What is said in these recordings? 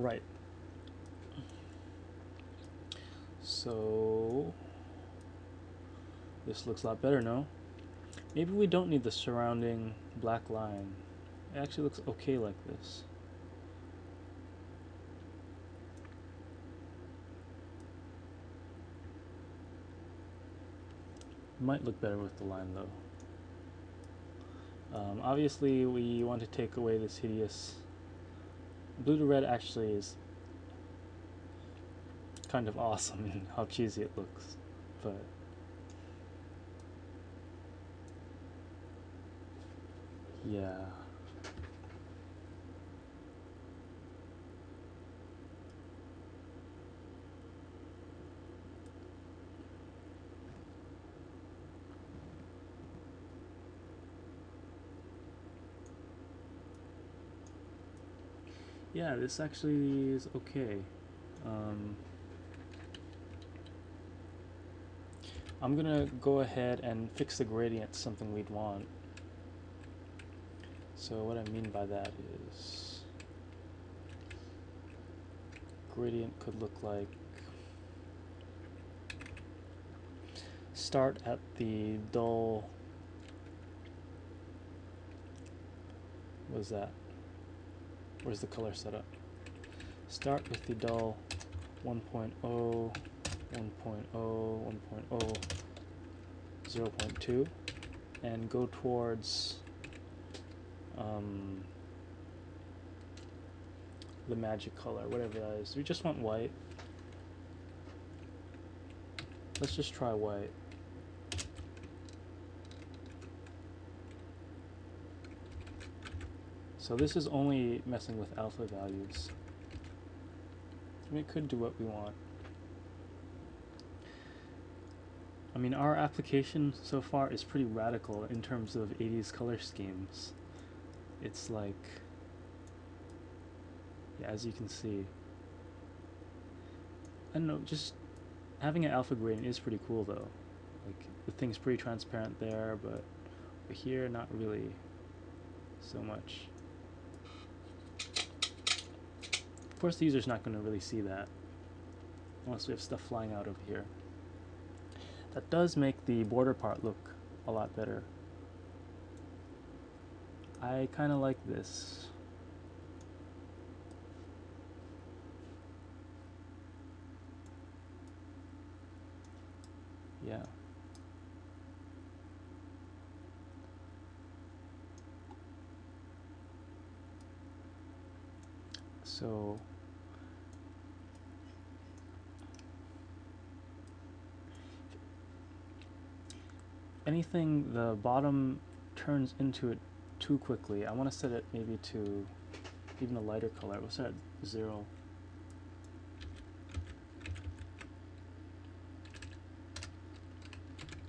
Right. So this looks a lot better, no? Maybe we don't need the surrounding black line. It actually looks okay like this. Might look better with the line though. Obviously we want to take away this hideous blue to red. Actually is kind of awesome in how cheesy it looks, but yeah. Yeah, this actually is okay. Um, I'm gonna go ahead and fix the gradient, something we'd want. So what I mean by that is gradient could look like start at the dull, what is that? Where's the color setup? Start with the dull 1.0, 1.0, 1.0, 0.2 and go towards the magic color, whatever that is. We just want white. Let's just try white. So this is only messing with alpha values. I mean, it could do what we want. I mean, our application so far is pretty radical in terms of 80s color schemes. It's like, yeah, as you can see, I don't know, just having an alpha gradient is pretty cool though. Like, the thing's pretty transparent there, but here, not really so much. Of course, the user's not going to really see that unless we have stuff flying out over here. That does make the border part look a lot better. I kind of like this. Yeah. So anything the bottom turns into it too quickly, I want to set it maybe to even a lighter color. We'll set it 0.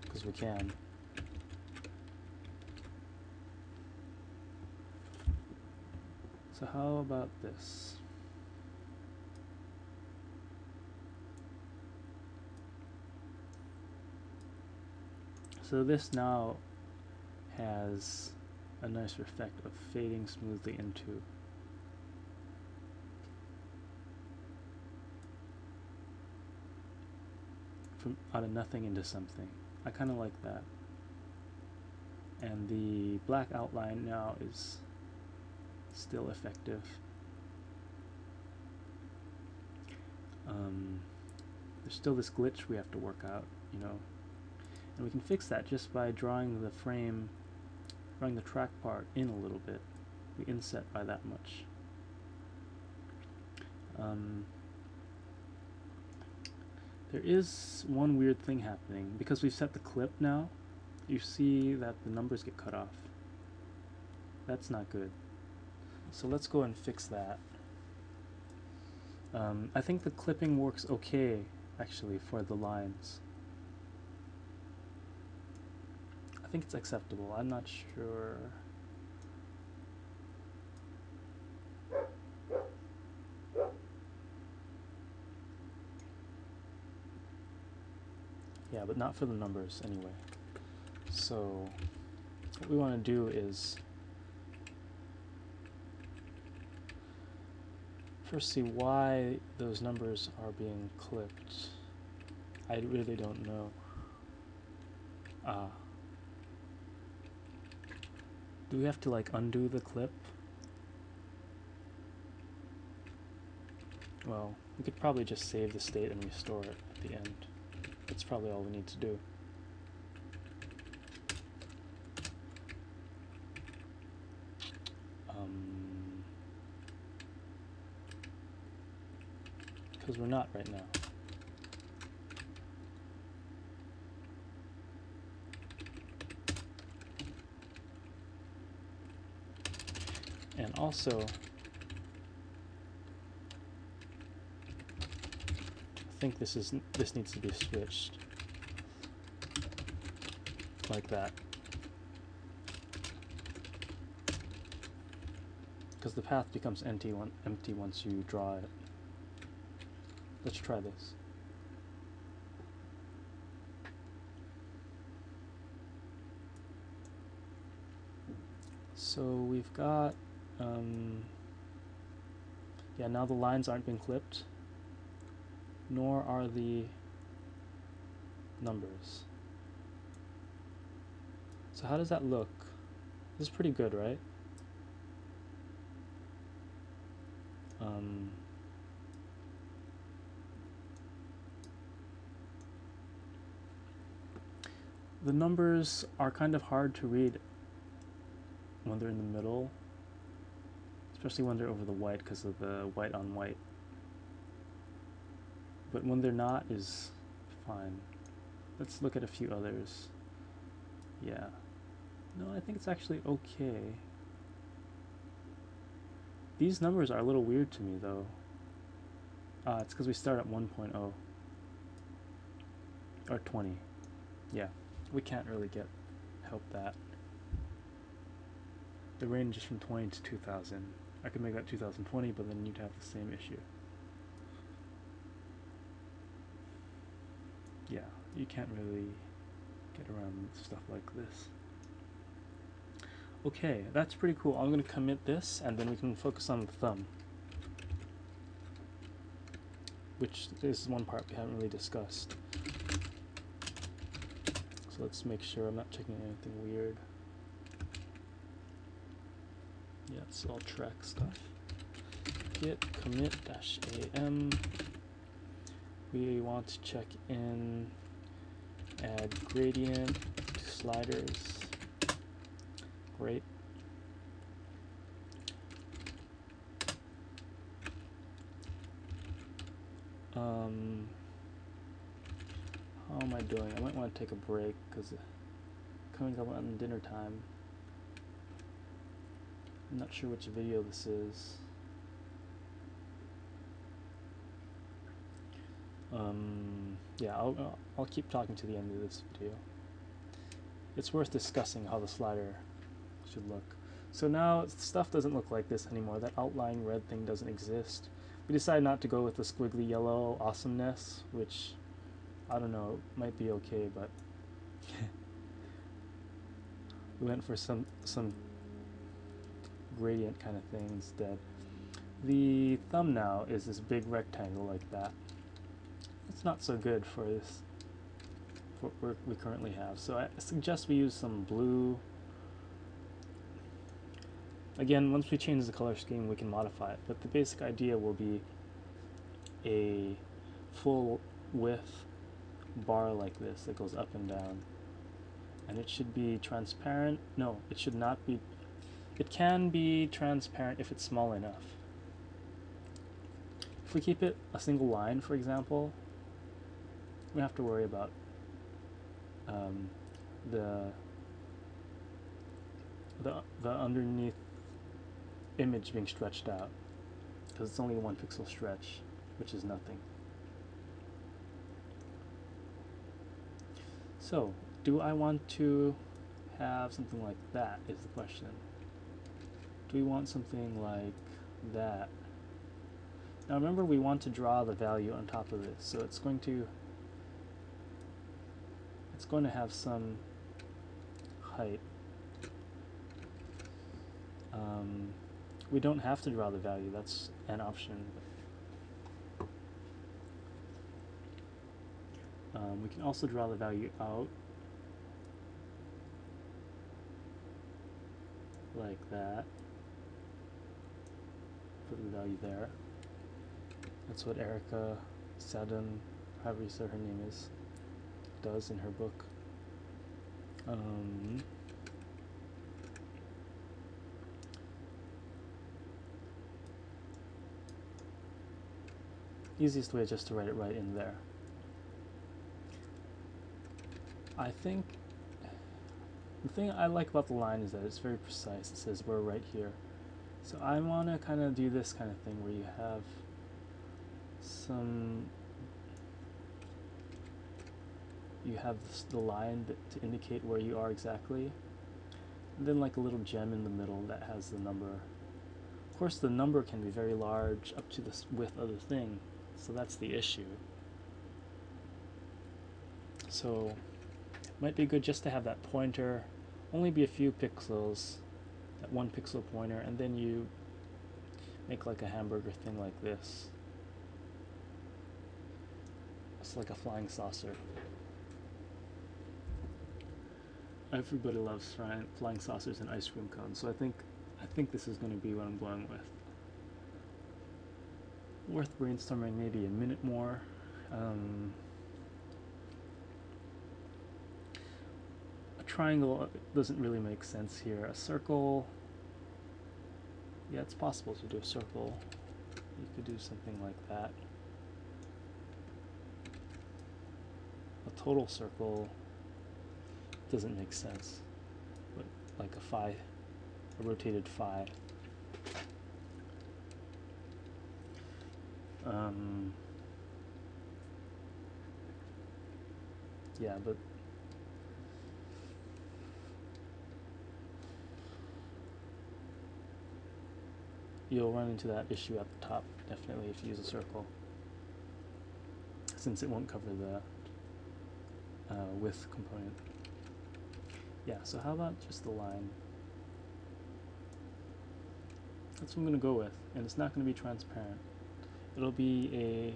Because we can. So how about this? So this now has a nicer effect of fading smoothly into. From out of nothing into something. I kind of like that. And the black outline now is still effective. There's still this glitch we have to work out, you know. And we can fix that just by drawing the frame, drawing the track part in a little bit. We inset by that much. There is one weird thing happening. Because we've set the clip now, you see that the numbers get cut off. That's not good. So let's go and fix that. I think the clipping works okay, actually, for the lines. I think it's acceptable. I'm not sure. Yeah, but not for the numbers anyway. So what we want to do is first see why those numbers are being clipped. I really don't know. Do we have to like undo the clip? Well, we could probably just save the state and restore it at the end. That's probably all we need to do. Because we're not right now. And also, I think this needs to be switched like that, because the path becomes empty once you draw it. Let's try this. So we've got, yeah, now the lines aren't being clipped, nor are the numbers. So how does that look? This is pretty good, right? The numbers are kind of hard to read when they're in the middle, especially when they're over the white because of the white on white. But when they're not is fine. Let's look at a few others. Yeah. No, I think it's actually okay. These numbers are a little weird to me though. It's because we start at 1.0 or 20. Yeah, we can't really help that. The range is from 20 to 2000. I could make that 2020, but then you'd have the same issue. Yeah, you can't really get around stuff like this. Okay, that's pretty cool. I'm going to commit this, and then we can focus on the thumb, which is one part we haven't really discussed. So let's make sure I'm not checking anything weird. Yeah, it's all track stuff. Git commit -am. We want to check in, add gradient to sliders. Great. How am I doing? I might want to take a break because coming up on dinner time. I'm not sure which video this is. Yeah, I'll keep talking to the end of this video. It's worth discussing how the slider should look. So now stuff doesn't look like this anymore. That outline red thing doesn't exist. We decided not to go with the squiggly yellow awesomeness, which I don't know, might be okay, but we went for some gradient kind of thing instead. The thumb now is this big rectangle like that. It's not so good for this, for what we currently have. So I suggest we use some blue. Again, once we change the color scheme, we can modify it, but the basic idea will be a full width bar like this that goes up and down. And it should be transparent. No, it should not be. It can be transparent if it's small enough. If we keep it a single line, for example, we don't have to worry about the underneath image being stretched out, because it's only a 1 pixel stretch, which is nothing. So, do I want to have something like that is the question. Do we want something like that? Now remember, we want to draw the value on top of this, so it's going to have some height. We don't have to draw the value, that's an option. We can also draw the value out like that. Put the value there. That's what Erica Sadden, however you say her name is, does in her book. Easiest way is just to write it right in there. I think the thing I like about the line is that it's very precise. It says we're right here. So I want to kind of do this kind of thing where you have the line to indicate where you are exactly, and then like a little gem in the middle that has the number. Of course, the number can be very large up to the width of the thing, so that's the issue. So it might be good just to have that pointer only be a few pixels, that 1 pixel pointer, and then you make like a hamburger thing like this. It's like a flying saucer. Everybody loves flying saucers and ice cream cones, so I think this is going to be what I'm going with. Worth brainstorming maybe a minute more. A triangle doesn't really make sense here. A circle, yeah, it's possible to do a circle. You could do something like that. A total circle doesn't make sense, but like a rotated phi. Yeah, but you'll run into that issue at the top, definitely, if you use a circle, since it won't cover the width component. Yeah, so how about just the line? That's what I'm going to go with, and it's not going to be transparent. It'll be a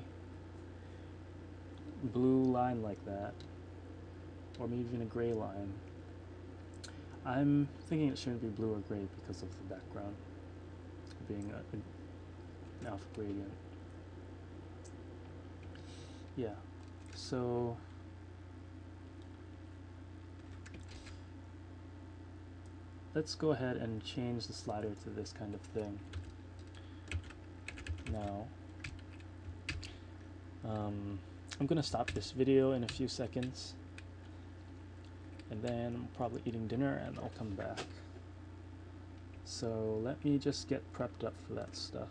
blue line like that, or maybe even a gray line. I'm thinking it shouldn't be blue or gray because of the background being an alpha gradient. Yeah, so let's go ahead and change the slider to this kind of thing. Now, I'm going to stop this video in a few seconds, and then I'm probably eating dinner and I'll come back. So let me just get prepped up for that stuff.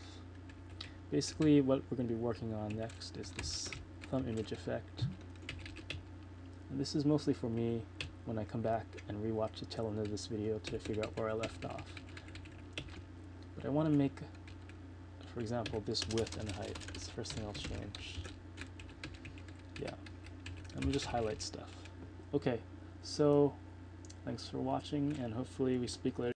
Basically what we're going to be working on next is this thumb image effect. And this is mostly for me when I come back and rewatch the tail end of this video to figure out where I left off. But I want to make, for example, this width and height. It's the first thing I'll change. Yeah, I'm going to just highlight stuff. Okay, so thanks for watching, and hopefully we speak later.